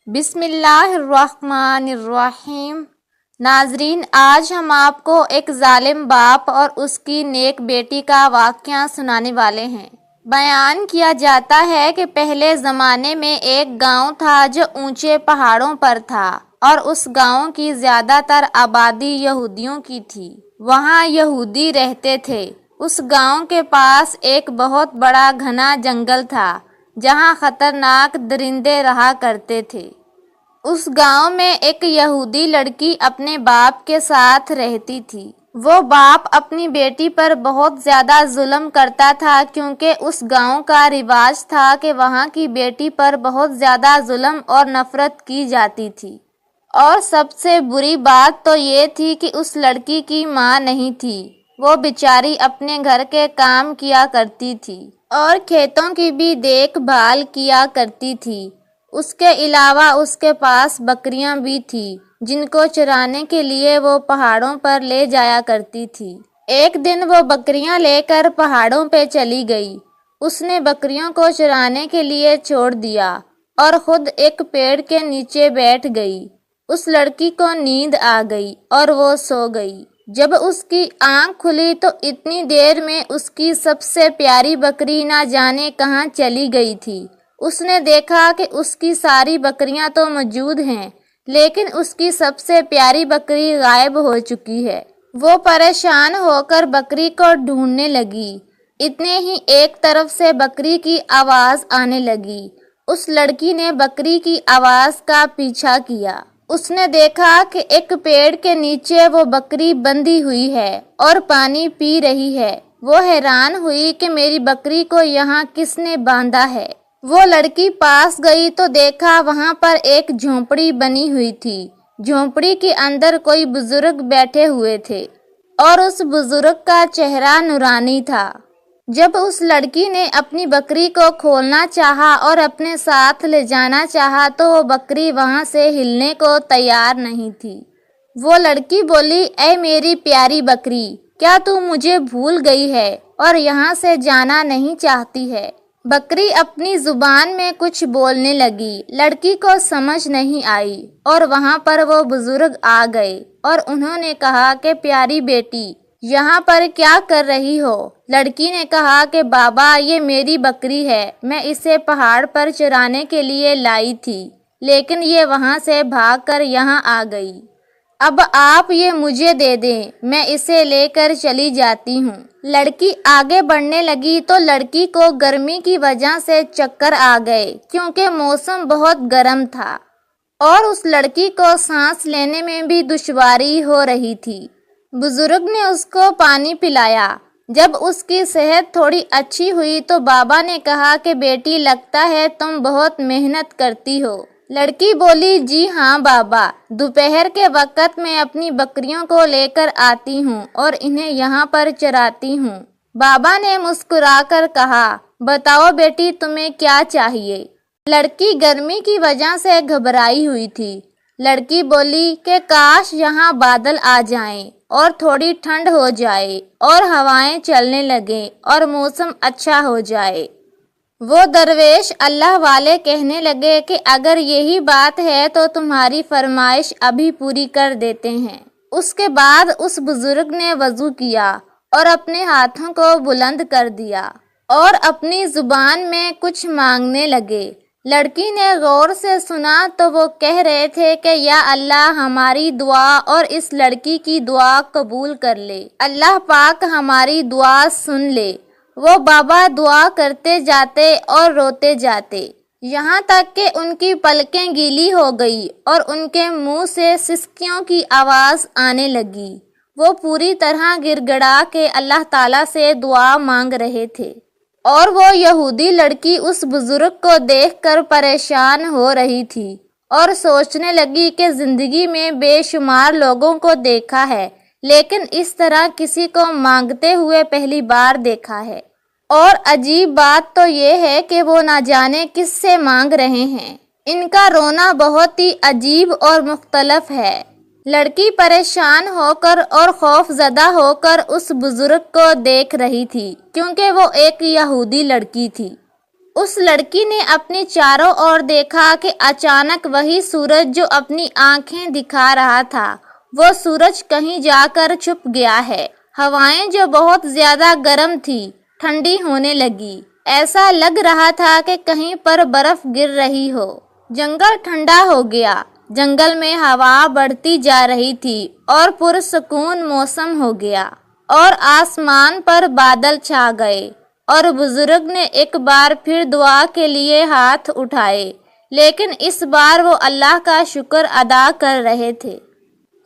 بسم اللہ الرحمن الرحیم۔ ناظرین، آج ہم آپ کو ایک ظالم باپ اور اس کی نیک بیٹی کا واقعہ سنانے والے ہیں۔ بیان کیا جاتا ہے کہ پہلے زمانے میں ایک گاؤں تھا جو اونچے پہاڑوں پر تھا اور اس گاؤں کی زیادہ تر آبادی یہودیوں کی تھی۔ وہاں یہودی رہتے تھے۔ اس گاؤں کے پاس ایک بہت بڑا گھنا جنگل تھا جہاں خطرناک درندے رہا کرتے تھے۔ اس گاؤں میں ایک یہودی لڑکی اپنے باپ کے ساتھ رہتی تھی۔ وہ باپ اپنی بیٹی پر بہت زیادہ ظلم کرتا تھا کیونکہ اس گاؤں کا رواج تھا کہ وہاں کی بیٹی پر بہت زیادہ ظلم اور نفرت کی جاتی تھی۔ اور سب سے بری بات تو یہ تھی کہ اس لڑکی کی ماں نہیں تھی۔ وہ بیچاری اپنے گھر کے کام کیا کرتی تھی اور کھیتوں کی بھی دیکھ بھال کیا کرتی تھی۔ اس کے علاوہ اس کے پاس بکریاں بھی تھیں جن کو چرانے کے لیے وہ پہاڑوں پر لے جایا کرتی تھی۔ ایک دن وہ بکریاں لے کر پہاڑوں پہ چلی گئی۔ اس نے بکریوں کو چرانے کے لیے چھوڑ دیا اور خود ایک پیڑ کے نیچے بیٹھ گئی۔ اس لڑکی کو نیند آ گئی اور وہ سو گئی۔ جب اس کی آنکھ کھلی تو اتنی دیر میں اس کی سب سے پیاری بکری نہ جانے کہاں چلی گئی تھی۔ اس نے دیکھا کہ اس کی ساری بکریاں تو موجود ہیں لیکن اس کی سب سے پیاری بکری غائب ہو چکی ہے۔ وہ پریشان ہو کر بکری کو ڈھونڈنے لگی۔ اتنے ہی ایک طرف سے بکری کی آواز آنے لگی۔ اس لڑکی نے بکری کی آواز کا پیچھا کیا۔ اس نے دیکھا کہ ایک پیڑ کے نیچے وہ بکری بندھی ہوئی ہے اور پانی پی رہی ہے۔ وہ حیران ہوئی کہ میری بکری کو یہاں کس نے باندھا ہے۔ وہ لڑکی پاس گئی تو دیکھا وہاں پر ایک جھونپڑی بنی ہوئی تھی۔ جھونپڑی کے اندر کوئی بزرگ بیٹھے ہوئے تھے اور اس بزرگ کا چہرہ نورانی تھا۔ جب اس لڑکی نے اپنی بکری کو کھولنا چاہا اور اپنے ساتھ لے جانا چاہا تو وہ بکری وہاں سے ہلنے کو تیار نہیں تھی۔ وہ لڑکی بولی، اے میری پیاری بکری، کیا تو مجھے بھول گئی ہے اور یہاں سے جانا نہیں چاہتی ہے؟ بکری اپنی زبان میں کچھ بولنے لگی۔ لڑکی کو سمجھ نہیں آئی اور وہاں پر وہ بزرگ آ گئے اور انہوں نے کہا کہ پیاری بیٹی، یہاں پر کیا کر رہی ہو؟ لڑکی نے کہا کہ بابا، یہ میری بکری ہے، میں اسے پہاڑ پر چرانے کے لیے لائی تھی لیکن یہ وہاں سے بھاگ کر یہاں آ گئی۔ اب آپ یہ مجھے دے دیں، میں اسے لے کر چلی جاتی ہوں۔ لڑکی آگے بڑھنے لگی تو لڑکی کو گرمی کی وجہ سے چکر آ گئے کیونکہ موسم بہت گرم تھا اور اس لڑکی کو سانس لینے میں بھی دشواری ہو رہی تھی۔ بزرگ نے اس کو پانی پلایا۔ جب اس کی صحت تھوڑی اچھی ہوئی تو بابا نے کہا کہ بیٹی، لگتا ہے تم بہت محنت کرتی ہو۔ لڑکی بولی، جی ہاں بابا، دوپہر کے وقت میں اپنی بکریوں کو لے کر آتی ہوں اور انہیں یہاں پر چراتی ہوں۔ بابا نے مسکرا کر کہا، بتاؤ بیٹی، تمہیں کیا چاہیے؟ لڑکی گرمی کی وجہ سے گھبرائی ہوئی تھی۔ لڑکی بولی کہ کاش یہاں بادل آ جائیں اور تھوڑی ٹھنڈ ہو جائے اور ہوائیں چلنے لگیں اور موسم اچھا ہو جائے۔ وہ درویش اللہ والے کہنے لگے کہ اگر یہی بات ہے تو تمہاری فرمائش ابھی پوری کر دیتے ہیں۔ اس کے بعد اس بزرگ نے وضو کیا اور اپنے ہاتھوں کو بلند کر دیا اور اپنی زبان میں کچھ مانگنے لگے۔ لڑکی نے غور سے سنا تو وہ کہہ رہے تھے کہ یا اللہ، ہماری دعا اور اس لڑکی کی دعا قبول کر لے، اللہ پاک ہماری دعا سن لے۔ وہ بابا دعا کرتے جاتے اور روتے جاتے یہاں تک کہ ان کی پلکیں گیلی ہو گئی اور ان کے منہ سے سسکیوں کی آواز آنے لگی۔ وہ پوری طرح گڑ گڑا کے اللہ تعالیٰ سے دعا مانگ رہے تھے اور وہ یہودی لڑکی اس بزرگ کو دیکھ کر پریشان ہو رہی تھی اور سوچنے لگی کہ زندگی میں بے شمار لوگوں کو دیکھا ہے لیکن اس طرح کسی کو مانگتے ہوئے پہلی بار دیکھا ہے، اور عجیب بات تو یہ ہے کہ وہ نہ جانے کس سے مانگ رہے ہیں۔ ان کا رونا بہت ہی عجیب اور مختلف ہے۔ لڑکی پریشان ہو کر اور خوف زدہ ہو کر اس بزرگ کو دیکھ رہی تھی کیونکہ وہ ایک یہودی لڑکی تھی۔ اس لڑکی نے اپنے چاروں اور دیکھا کہ اچانک وہی سورج جو اپنی آنکھیں دکھا رہا تھا وہ سورج کہیں جا کر چھپ گیا ہے۔ ہوائیں جو بہت زیادہ گرم تھی ٹھنڈی ہونے لگی، ایسا لگ رہا تھا کہ کہیں پر برف گر رہی ہو۔ جنگل ٹھنڈا ہو گیا، جنگل میں ہوا بڑھتی جا رہی تھی اور پرسکون موسم ہو گیا، اور آسمان پر بادل چھا گئے، اور بزرگ نے ایک بار پھر دعا کے لیے ہاتھ اٹھائے، لیکن اس بار وہ اللہ کا شکر ادا کر رہے تھے۔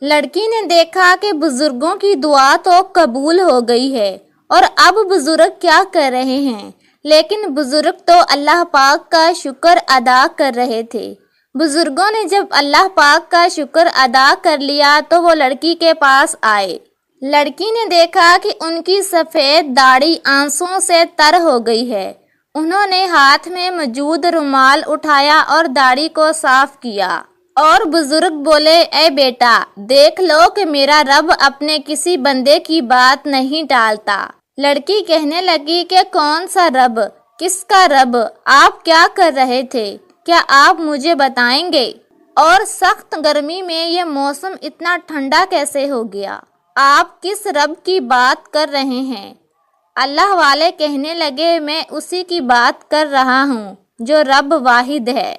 لڑکی نے دیکھا کہ بزرگوں کی دعا تو قبول ہو گئی ہے، اور اب بزرگ کیا کر رہے ہیں، لیکن بزرگ تو اللہ پاک کا شکر ادا کر رہے تھے۔ بزرگوں نے جب اللہ پاک کا شکر ادا کر لیا تو وہ لڑکی کے پاس آئے۔ لڑکی نے دیکھا کہ ان کی سفید داڑھی آنسوؤں سے تر ہو گئی ہے۔ انہوں نے ہاتھ میں موجود رومال اٹھایا اور داڑھی کو صاف کیا، اور بزرگ بولے، اے بیٹا، دیکھ لو کہ میرا رب اپنے کسی بندے کی بات نہیں ٹالتا۔ لڑکی کہنے لگی کہ کون سا رب؟ کس کا رب؟ آپ کیا کر رہے تھے؟ کیا آپ مجھے بتائیں گے؟ اور سخت گرمی میں یہ موسم اتنا ٹھنڈا کیسے ہو گیا؟ آپ کس رب کی بات کر رہے ہیں؟ اللہ والے کہنے لگے، میں اسی کی بات کر رہا ہوں جو رب واحد ہے،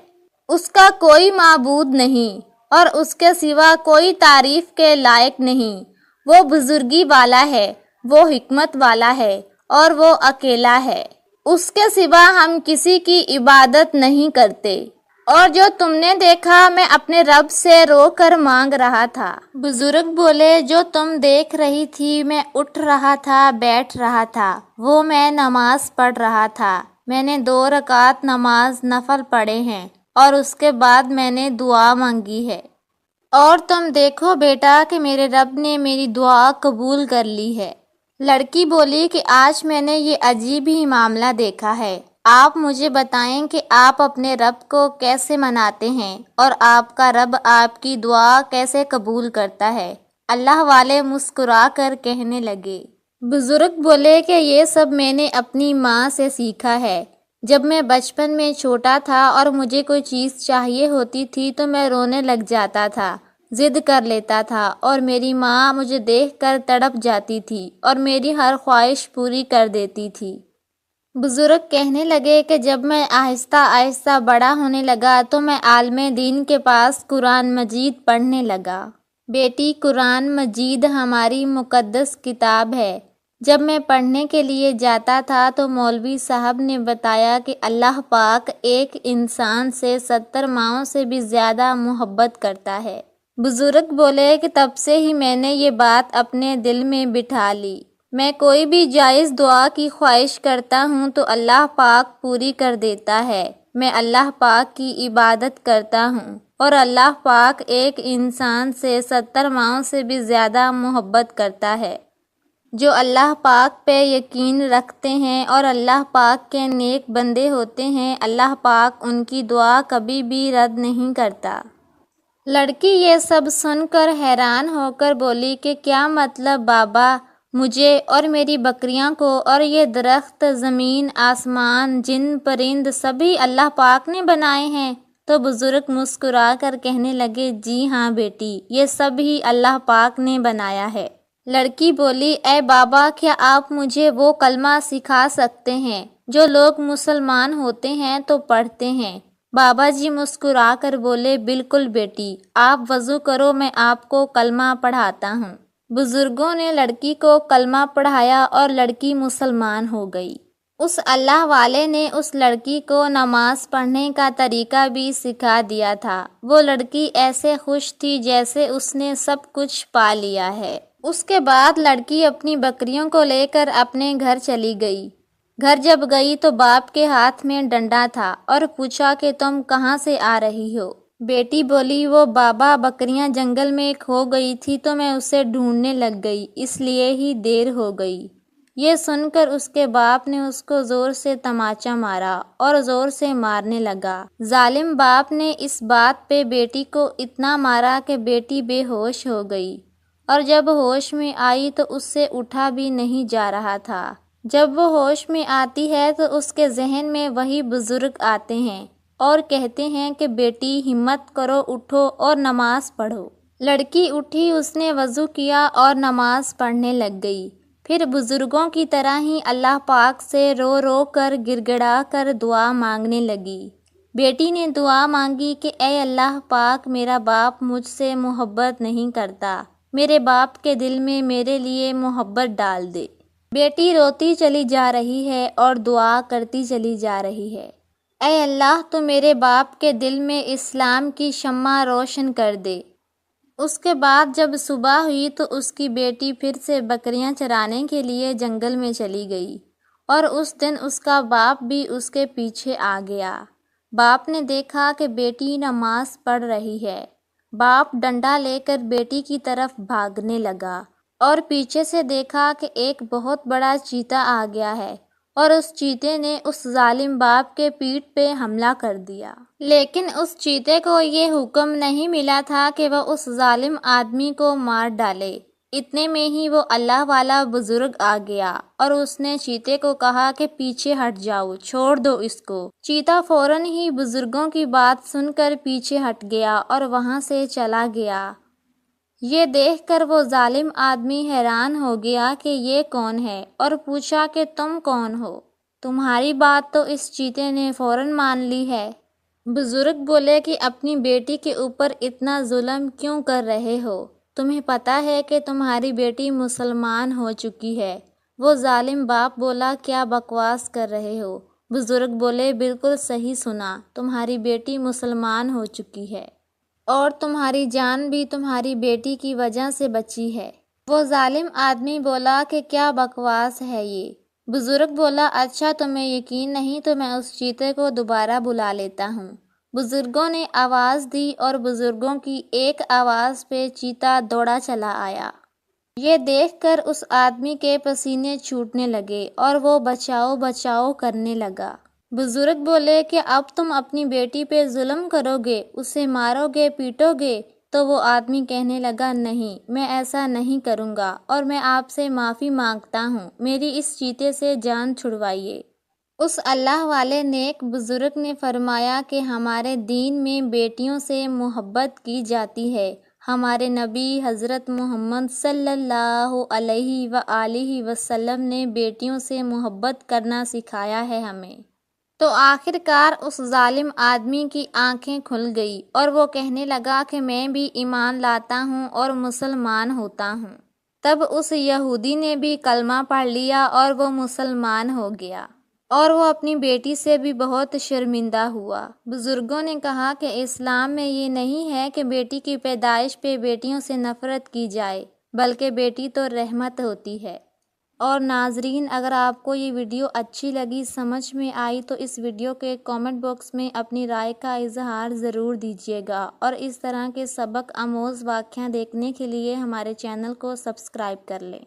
اس کا کوئی معبود نہیں اور اس کے سوا کوئی تعریف کے لائق نہیں۔ وہ بزرگی والا ہے، وہ حکمت والا ہے، اور وہ اکیلا ہے، اس کے سوا ہم کسی کی عبادت نہیں کرتے۔ اور جو تم نے دیکھا میں اپنے رب سے رو کر مانگ رہا تھا۔ بزرگ بولے، جو تم دیکھ رہی تھی میں اٹھ رہا تھا، بیٹھ رہا تھا، وہ میں نماز پڑھ رہا تھا۔ میں نے 2 رکعت نماز نفل پڑھے ہیں، اور اس کے بعد میں نے دعا مانگی ہے۔ اور تم دیکھو بیٹا کہ میرے رب نے میری دعا قبول کر لی ہے۔ لڑکی بولی کہ آج میں نے یہ عجیب ہی معاملہ دیکھا ہے۔ آپ مجھے بتائیں کہ آپ اپنے رب کو کیسے مناتے ہیں، اور آپ کا رب آپ کی دعا کیسے قبول کرتا ہے؟ اللہ والے مسکرا کر کہنے لگے۔ بزرگ بولے کہ یہ سب میں نے اپنی ماں سے سیکھا ہے۔ جب میں بچپن میں چھوٹا تھا اور مجھے کوئی چیز چاہیے ہوتی تھی تو میں رونے لگ جاتا تھا، ضد کر لیتا تھا، اور میری ماں مجھے دیکھ کر تڑپ جاتی تھی اور میری ہر خواہش پوری کر دیتی تھی۔ بزرگ کہنے لگے کہ جب میں آہستہ آہستہ بڑا ہونے لگا تو میں عالم دین کے پاس قرآن مجید پڑھنے لگا۔ بیٹی، قرآن مجید ہماری مقدس کتاب ہے۔ جب میں پڑھنے کے لیے جاتا تھا تو مولوی صاحب نے بتایا کہ اللہ پاک ایک انسان سے 70 ماؤں سے بھی زیادہ محبت کرتا ہے۔ بزرگ بولے کہ تب سے ہی میں نے یہ بات اپنے دل میں بٹھا لی۔ میں کوئی بھی جائز دعا کی خواہش کرتا ہوں تو اللہ پاک پوری کر دیتا ہے۔ میں اللہ پاک کی عبادت کرتا ہوں، اور اللہ پاک ایک انسان سے 70 ماؤں سے بھی زیادہ محبت کرتا ہے۔ جو اللہ پاک پہ یقین رکھتے ہیں اور اللہ پاک کے نیک بندے ہوتے ہیں، اللہ پاک ان کی دعا کبھی بھی رد نہیں کرتا۔ لڑکی یہ سب سن کر حیران ہو کر بولی کہ کیا مطلب بابا؟ مجھے اور میری بکریاں کو اور یہ درخت، زمین، آسمان، جن، پرند سبھی اللہ پاک نے بنائے ہیں؟ تو بزرگ مسکرا کر کہنے لگے، جی ہاں بیٹی، یہ سب ہی اللہ پاک نے بنایا ہے۔ لڑکی بولی، اے بابا، کیا آپ مجھے وہ کلمہ سکھا سکتے ہیں جو لوگ مسلمان ہوتے ہیں تو پڑھتے ہیں؟ بابا جی مسکرا کر بولے، بالکل بیٹی، آپ وضو کرو، میں آپ کو کلمہ پڑھاتا ہوں۔ بزرگوں نے لڑکی کو کلمہ پڑھایا اور لڑکی مسلمان ہو گئی۔ اس اللہ والے نے اس لڑکی کو نماز پڑھنے کا طریقہ بھی سکھا دیا تھا۔ وہ لڑکی ایسے خوش تھی جیسے اس نے سب کچھ پا لیا ہے۔ اس کے بعد لڑکی اپنی بکریوں کو لے کر اپنے گھر چلی گئی۔ گھر جب گئی تو باپ کے ہاتھ میں ڈنڈا تھا اور پوچھا کہ تم کہاں سے آ رہی ہو؟ بیٹی بولی، وہ بابا، بکریاں جنگل میں کھو گئی تھی تو میں اسے ڈھونڈنے لگ گئی، اس لیے ہی دیر ہو گئی۔ یہ سن کر اس کے باپ نے اس کو زور سے تماچا مارا اور زور سے مارنے لگا۔ ظالم باپ نے اس بات پہ بیٹی کو اتنا مارا کہ بیٹی بے ہوش ہو گئی، اور جب ہوش میں آئی تو اس سے اٹھا بھی نہیں جا رہا تھا۔ جب وہ ہوش میں آتی ہے تو اس کے ذہن میں وہی بزرگ آتے ہیں اور کہتے ہیں کہ بیٹی ہمت کرو، اٹھو اور نماز پڑھو۔ لڑکی اٹھی، اس نے وضو کیا اور نماز پڑھنے لگ گئی۔ پھر بزرگوں کی طرح ہی اللہ پاک سے رو رو کر گڑ گڑا کر دعا مانگنے لگی۔ بیٹی نے دعا مانگی کہ اے اللہ پاک، میرا باپ مجھ سے محبت نہیں کرتا، میرے باپ کے دل میں میرے لیے محبت ڈال دے۔ بیٹی روتی چلی جا رہی ہے اور دعا کرتی چلی جا رہی ہے، اے اللہ تو میرے باپ کے دل میں اسلام کی شمع روشن کر دے۔ اس کے بعد جب صبح ہوئی تو اس کی بیٹی پھر سے بکریاں چرانے کے لیے جنگل میں چلی گئی، اور اس دن اس کا باپ بھی اس کے پیچھے آ گیا۔ باپ نے دیکھا کہ بیٹی نماز پڑھ رہی ہے۔ باپ ڈنڈا لے کر بیٹی کی طرف بھاگنے لگا اور پیچھے سے دیکھا کہ ایک بہت بڑا چیتا آ گیا ہے، اور اس چیتے نے اس ظالم باپ کے پیٹھ پہ حملہ کر دیا۔ لیکن اس چیتے کو یہ حکم نہیں ملا تھا کہ وہ اس ظالم آدمی کو مار ڈالے۔ اتنے میں ہی وہ اللہ والا بزرگ آ گیا اور اس نے چیتے کو کہا کہ پیچھے ہٹ جاؤ، چھوڑ دو اس کو۔ چیتا فوراً ہی بزرگوں کی بات سن کر پیچھے ہٹ گیا اور وہاں سے چلا گیا۔ یہ دیکھ کر وہ ظالم آدمی حیران ہو گیا کہ یہ کون ہے، اور پوچھا کہ تم کون ہو؟ تمہاری بات تو اس چیتے نے فوراً مان لی ہے۔ بزرگ بولے کہ اپنی بیٹی کے اوپر اتنا ظلم کیوں کر رہے ہو؟ تمہیں پتہ ہے کہ تمہاری بیٹی مسلمان ہو چکی ہے۔ وہ ظالم باپ بولا کیا بکواس کر رہے ہو؟ بزرگ بولے بالکل صحیح سنا، تمہاری بیٹی مسلمان ہو چکی ہے، اور تمہاری جان بھی تمہاری بیٹی کی وجہ سے بچی ہے۔ وہ ظالم آدمی بولا کہ کیا بکواس ہے یہ؟ بزرگ بولا اچھا تمہیں یقین نہیں تو میں اس چیتے کو دوبارہ بلا لیتا ہوں۔ بزرگوں نے آواز دی اور بزرگوں کی ایک آواز پہ چیتا دوڑا چلا آیا۔ یہ دیکھ کر اس آدمی کے پسینے چھوٹنے لگے اور وہ بچاؤ بچاؤ کرنے لگا۔ بزرگ بولے کہ اب تم اپنی بیٹی پہ ظلم کرو گے، اسے مارو گے، پیٹو گے؟ تو وہ آدمی کہنے لگا نہیں، میں ایسا نہیں کروں گا، اور میں آپ سے معافی مانگتا ہوں، میری اس چیتے سے جان چھڑوائیے۔ اس اللہ والے نیک بزرگ نے فرمایا کہ ہمارے دین میں بیٹیوں سے محبت کی جاتی ہے۔ ہمارے نبی حضرت محمد صلی اللہ علیہ وآلہ وسلم نے بیٹیوں سے محبت کرنا سکھایا ہے ہمیں۔ تو آخر کار اس ظالم آدمی کی آنکھیں کھل گئی اور وہ کہنے لگا کہ میں بھی ایمان لاتا ہوں اور مسلمان ہوتا ہوں۔ تب اس یہودی نے بھی کلمہ پڑھ لیا اور وہ مسلمان ہو گیا، اور وہ اپنی بیٹی سے بھی بہت شرمندہ ہوا۔ بزرگوں نے کہا کہ اسلام میں یہ نہیں ہے کہ بیٹی کی پیدائش پہ بیٹیوں سے نفرت کی جائے، بلکہ بیٹی تو رحمت ہوتی ہے۔ اور ناظرین، اگر آپ کو یہ ویڈیو اچھی لگی، سمجھ میں آئی، تو اس ویڈیو کے کامنٹ باکس میں اپنی رائے کا اظہار ضرور دیجیے گا، اور اس طرح کے سبق آموز واقعہ دیکھنے کے لیے ہمارے چینل کو سبسکرائب کر لیں۔